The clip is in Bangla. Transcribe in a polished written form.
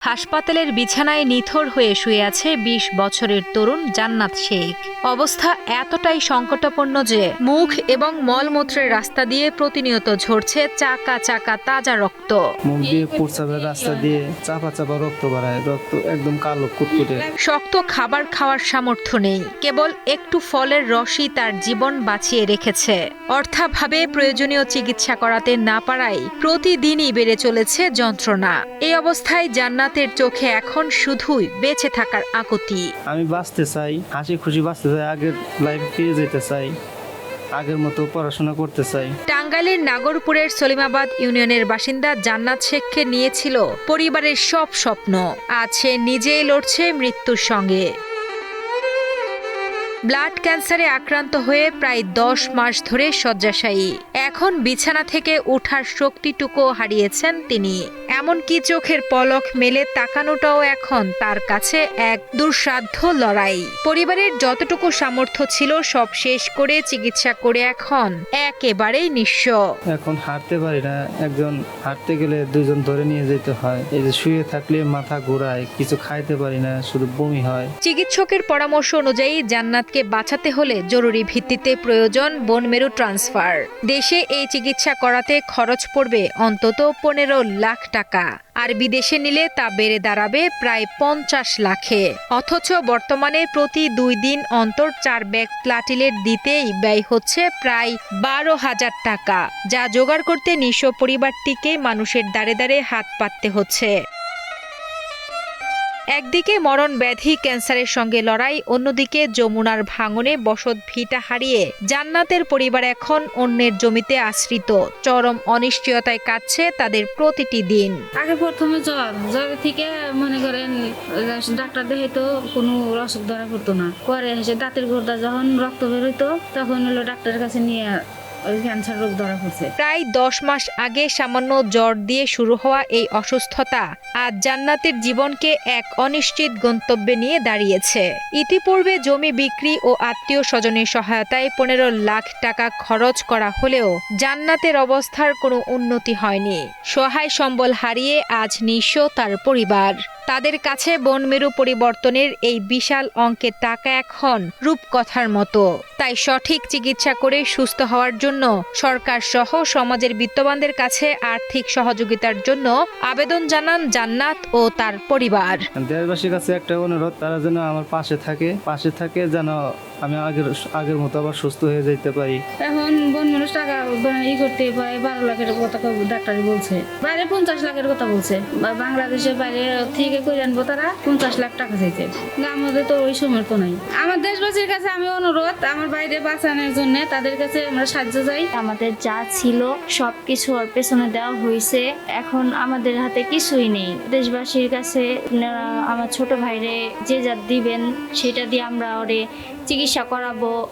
হাসপাতালের বিছানায় নিথর হয়ে শুয়ে আছে ২০ বছরের তরুণ জান্নাত শেখ। অবস্থা এতটাই সংকটাপন্ন যে মুখ এবং মলমূত্রের রাস্তা দিয়ে প্রতিনিয়ত ঝরছে চাকা চাকা তাজা রক্ত। মুখ দিয়ে প্রস্রাবের রাস্তা দিয়ে চাপা চাপা রক্ত বাড়ায়, রক্ত একদম কালো কুটকুটে। শক্ত খাবার খাওয়ার সামর্থ্য নেই, কেবল একটু ফলের রসই তার জীবন বাঁচিয়ে রেখেছে। অর্থাভাবে প্রয়োজনীয় চিকিৎসা করাতে না পারায় প্রতিদিনই বেড়ে চলেছে যন্ত্রণা। এই অবস্থায় জান্নাতের চোখে এখন শুধুই বেঁচে থাকার আকুতি। আমি বাঁচতে চাই, হাসি খুশি বাঁচতে চাই, আগের লাইফ ফিরে যেতে চাই, আগের মতো পড়াশোনা করতে চাই। টাঙ্গাইলের নাগরপুরের সলিমাবাদ ইউনিয়নের বাসিন্দা জান্নাত শেখকে নিয়েছিল পরিবারের সব স্বপ্ন। আজ সে নিজেই লড়ছে মৃত্যুর সঙ্গে। ব্লাড ক্যান্সারে আক্রান্ত হয়ে প্রায় ১০ মাস ধরে শয্যাশায়ী। এখন বিছানা থেকে ওঠার শক্তিটুকু হারিয়েছেন তিনি। এমনকি চোখের পলক মেলে তাকানোটাও এখন তার কাছে এক দুঃসাধ্য লড়াই। পরিবারের যতটুকু সামর্থ্য ছিল সব শেষ করে চিকিৎসা করে এখন একেবারেই নিঃস্ব। এখন হাঁটতে পারি না, একজন হাঁটতে গেলে দুজন ধরে নিয়ে যেতে হয়। এই যে শুয়ে থাকলে মাথা ঘোরায়, কিছু খাইতে পারি না, শুধু বমি হয়। চিকিৎসকের পরামর্শ অনুযায়ী জান্নাতকে বাঁচাতে হলে জরুরি ভিত্তিতে প্রয়োজন বোন মেরু ট্রান্সফার। দেশে এই চিকিৎসা করাতে খরচ পড়বে অন্তত ১৫ লাখ টাকা, আর বিদেশে নিলে তা বেড়ে দাঁড়াবে প্রায় ৫০ লাখে। অথচ বর্তমানে প্রতি ২ দিন অন্তর ৪ ব্যাগ প্লাটিলেট দিতেই ব্যয় হচ্ছে প্রায় ১২,০০০ টাকা, যা জোগাড় করতে নিঃস্ব পরিবারটিকে মানুষের দ্বারে দ্বারে হাত পাততে হচ্ছে। একদিকে মরণ ব্যাধি ক্যান্সারের সঙ্গে লড়াই, অন্যদিকে যমুনার ভাঙনে বসত ভিটা হারিয়ে জান্নাতের পরিবার এখন অন্যের জমিতে আশ্রিত। চরম অনিশ্চয়তায় কাটছে তাদের প্রতিটি দিন। আগে প্রথমে জ্বর থেকে মনে করেন ডাক্তার দেখে তো কোনো অসুখ ধরা পড়তো না। পরে এসে দাঁতের গোড়া যখন রক্ত বেরোইতো তখন হলো ডাক্তারের কাছে নিয়ে ক্যান্সার রোগ ধরা পড়ছে। প্রায় ১০ মাস আগে সামান্য জ্বর দিয়ে শুরু হওয়া এই অসুস্থতা আজ জান্নাতের জীবনকে এক অনিশ্চিত গন্তব্যে নিয়ে দাঁড়িয়েছে। ইতিপূর্বে জমি বিক্রি ও আত্মীয় স্বজনের সহায়তায় ১৫ লাখ টাকা খরচ করা হলেও জান্নাতের অবস্থার কোনো উন্নতি হয়নি। সহায় সম্বল হারিয়ে আজ নিঃস্ব তার পরিবার। তাদের কাছে বন মেরু পরিবর্তনের এই বিশাল অঙ্কের টাকা এখন রূপকথার মতো। তাই সঠিক চিকিৎসা করে সুস্থ হওয়ার জন্য সরকার সহ সমাজের বিত্তবানদের কাছে আর্থিক সহযোগিতার জন্য আবেদন জানান জান্নাত ও তার পরিবার। দেশবাসীর কাছে একটা অনুরোধ, তারা যেন আমার পাশে থাকে যেন আমি আগের মতো আবার সুস্থ হয়ে যেতে পারি। এখন বন মানুষ টাকা করতে পারে ১২ লাখের কথা ডাক্তারই বলছে, বাইরে ৫০ লাখের কথা বলছে। বাংলাদেশের বাইরে থেকে করে আনবো তারা ৫০ লাখ টাকা চাইছে। আমাদের তো ওই সামর্থ্য নাই। আমার দেশবাসীর কাছে আমি অনুরোধ, আমার বাইরে বাঁচানোর জন্য তাদের কাছে আমরা সাহায্য চাই। আমাদের যা ছিল সবকিছু ওর পেছনে দেওয়া হয়েছে, এখন আমাদের হাতে কিছুই নেই। দেশবাসীর কাছে আমার ছোট ভাইরে যে যা দিবেন সেটা দিয়ে আমরা ওরে চিকিৎসা করাবো।